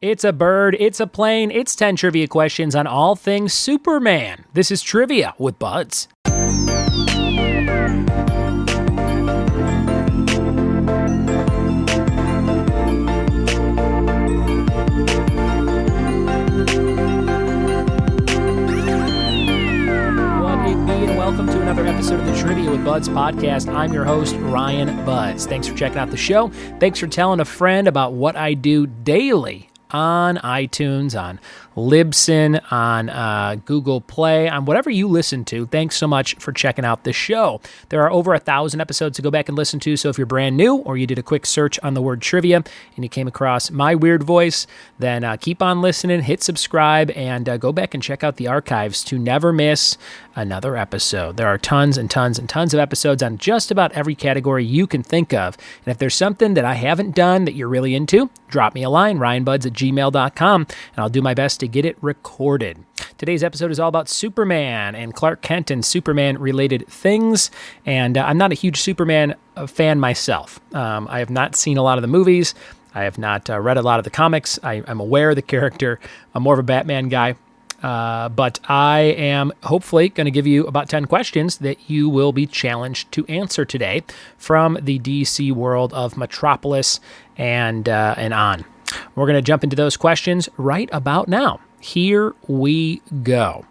It's a bird, it's a plane, it's 10 trivia questions on all things Superman. This is Trivia with Buds. Welcome to another episode of the Trivia with Buds podcast. I'm your host, Ryan Buds. Thanks for checking out the show. Thanks for telling a friend about what I do daily on iTunes, on Libsyn, on Google Play, on whatever you listen to. Thanks so much for checking out the show. There are over 1,000 episodes to go back and listen to, so if you're brand new or you did a quick search on the word trivia and you came across my weird voice, then keep on listening, hit subscribe, and go back and check out the archives to never miss another episode. There are tons and tons and tons of episodes on just about every category you can think of. And if there's something that I haven't done that you're really into, drop me a line, ryanbuds@gmail.com, and I'll do my best to get it recorded. Today's episode is all about Superman and Clark Kent and Superman-related things, and I'm not a huge Superman fan myself. I have not seen a lot of the movies. I have not read a lot of the comics. I'm aware of the character. I'm more of a Batman guy. But I am hopefully going to give you about 10 questions that you will be challenged to answer today from the DC world of Metropolis and on. We're going to jump into those questions right about now. Here we go.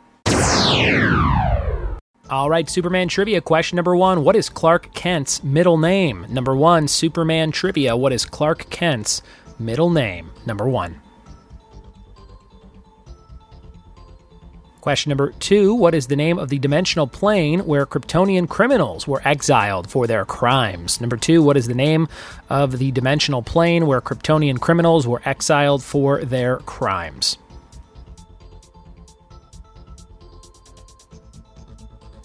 All right, Superman trivia. Question number 1. What is Clark Kent's middle name? Number 1, Superman trivia. What is Clark Kent's middle name? Number 1. Question number 2, what is the name of the dimensional plane where Kryptonian criminals were exiled for their crimes? Number 2, what is the name of the dimensional plane where Kryptonian criminals were exiled for their crimes?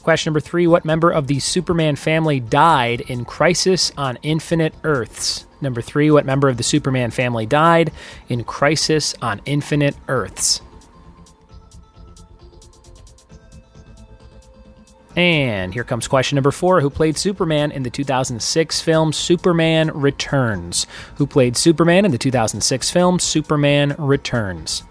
Question number 3, what member of the Superman family died in Crisis on Infinite Earths? Number 3, what member of the Superman family died in Crisis on Infinite Earths? And here comes question number 4. Who played Superman in the 2006 film Superman Returns? Who played Superman in the 2006 film Superman Returns?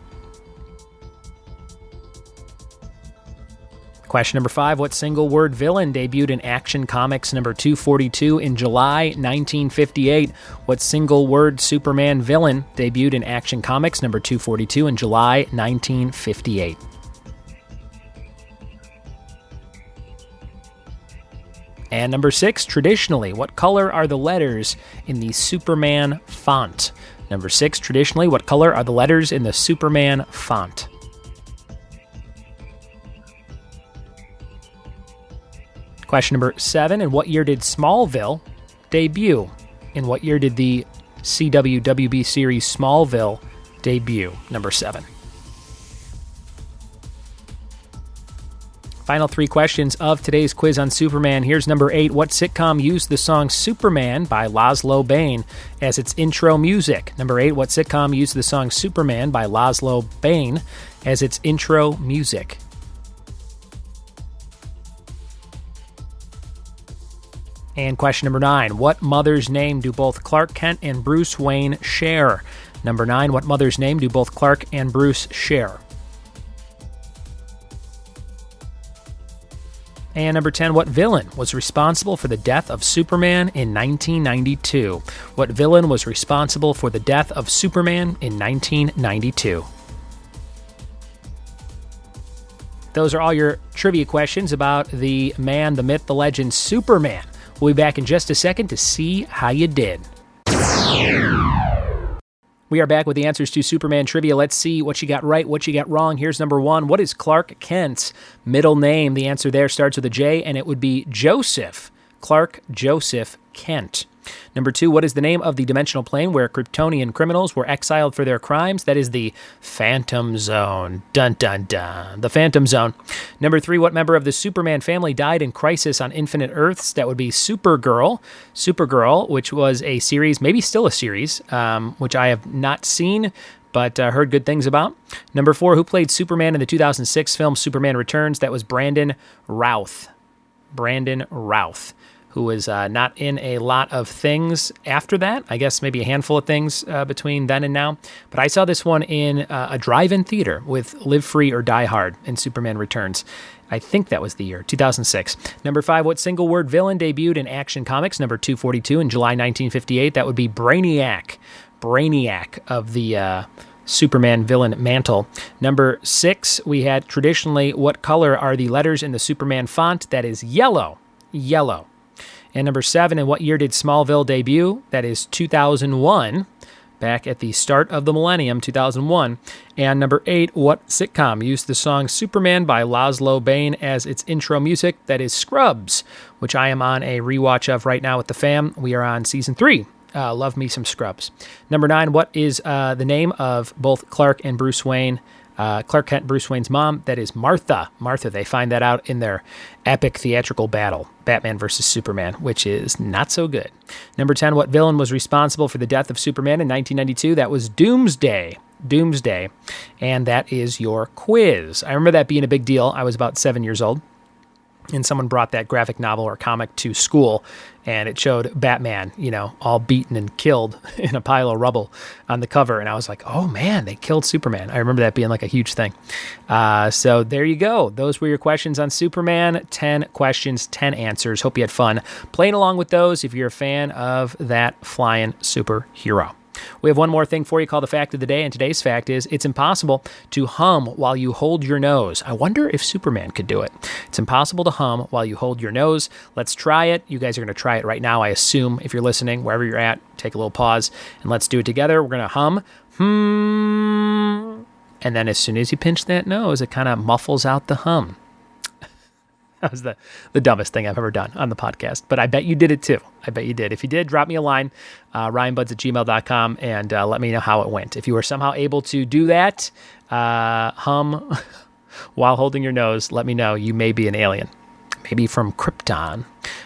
Question number 5. What single-word villain debuted in Action Comics number 242 in July 1958? What single-word Superman villain debuted in Action Comics number 242 in July 1958? And number 6, traditionally, what color are the letters in the Superman font? Number 6, traditionally, what color are the letters in the Superman font? Question number 7, in what year did Smallville debut? In what year did the CW WB series Smallville debut? Number 7. Final 3 questions of today's quiz on Superman. Here's number 8. What sitcom used the song Superman by Laszlo Bain as its intro music? Number 8. What sitcom used the song Superman by Laszlo Bain as its intro music? And question number 9. What mother's name do both Clark Kent and Bruce Wayne share? Number 9. What mother's name do both Clark and Bruce share? And number 10, what villain was responsible for the death of Superman in 1992? What villain was responsible for the death of Superman in 1992? Those are all your trivia questions about the man, the myth, the legend, Superman. We'll be back in just a second to see how you did. We are back with the answers to Superman trivia. Let's see what you got right, what you got wrong. Here's number 1. What is Clark Kent's middle name? The answer there starts with a J, and it would be Joseph. Clark Joseph Kent. Number 2, what is the name of the dimensional plane where Kryptonian criminals were exiled for their crimes? That is the Phantom Zone. Dun, dun, dun. The Phantom Zone. Number 3, what member of the Superman family died in Crisis on Infinite Earths? That would be Supergirl. Supergirl, which was a series, maybe still a series, which I have not seen, but heard good things about. Number 4, who played Superman in the 2006 film Superman Returns? That was Brandon Routh. Brandon Routh. who was not in a lot of things after that. I guess maybe a handful of things between then and now. But I saw this one in a drive-in theater with Live Free or Die Hard in Superman Returns. I think that was the year, 2006. Number 5, what single word villain debuted in Action Comics? Number 242 in July 1958. That would be Brainiac. Brainiac of the Superman villain mantle. Number 6, we had traditionally, what color are the letters in the Superman font? That is yellow. Yellow. And number 7, in what year did Smallville debut? That is 2001. Back at the start of the millennium, 2001. And number 8, what sitcom used the song Superman by Laszlo Bain as its intro music? That is Scrubs, which I am on a rewatch of right now with the fam. We are on season 3. Love me some Scrubs. Number 9, what is the name of both Clark and Bruce Wayne? Clark Kent, Bruce Wayne's mom, that is Martha. Martha, they find that out in their epic theatrical battle, Batman versus Superman, which is not so good. Number 10, what villain was responsible for the death of Superman in 1992? That was Doomsday. Doomsday. And that is your quiz. I remember that being a big deal. I was about 7 years old. And someone brought that graphic novel or comic to school, and it showed Batman, all beaten and killed in a pile of rubble on the cover. And I was like, oh man, they killed Superman. I remember that being like a huge thing. So there you go. Those were your questions on Superman. 10 questions, 10 answers. Hope you had fun playing along with those if you're a fan of that flying superhero. We have one more thing for you called the fact of the day, and today's fact is it's impossible to hum while you hold your nose. I wonder if Superman could do it. It's impossible to hum while you hold your nose. Let's try it. You guys are going to try it right now, I assume. If you're listening, wherever you're at, take a little pause, and let's do it together. We're going to hum. And then as soon as you pinch that nose, it kind of muffles out the hum. That was the dumbest thing I've ever done on the podcast, but I bet you did it too. I bet you did. If you did, drop me a line, ryanbuds@gmail.com, and let me know how it went. If you were somehow able to do that, hum while holding your nose, let me know. You may be an alien, maybe from Krypton.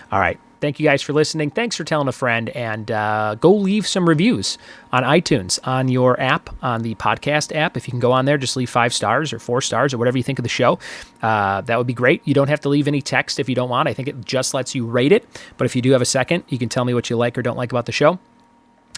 All right. Thank you guys for listening. Thanks for telling a friend, and go leave some reviews on iTunes, on your app, on the podcast app. If you can go on there, just leave 5 stars or 4 stars or whatever you think of the show. That would be great. You don't have to leave any text if you don't want. I think it just lets you rate it. But if you do have a second, you can tell me what you like or don't like about the show.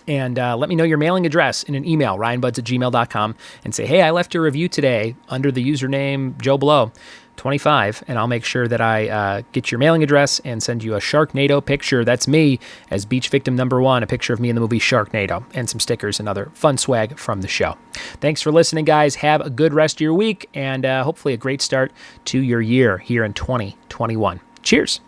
And let me know your mailing address in an email, ryanbuds@gmail.com, and say, hey, I left a review today under the username Joe Blow 25, and I'll make sure that I get your mailing address and send you a Sharknado picture. That's me as beach victim number 1, a picture of me in the movie Sharknado, and some stickers and other fun swag from the show. Thanks for listening, guys. Have a good rest of your week, and hopefully a great start to your year here in 2021. Cheers.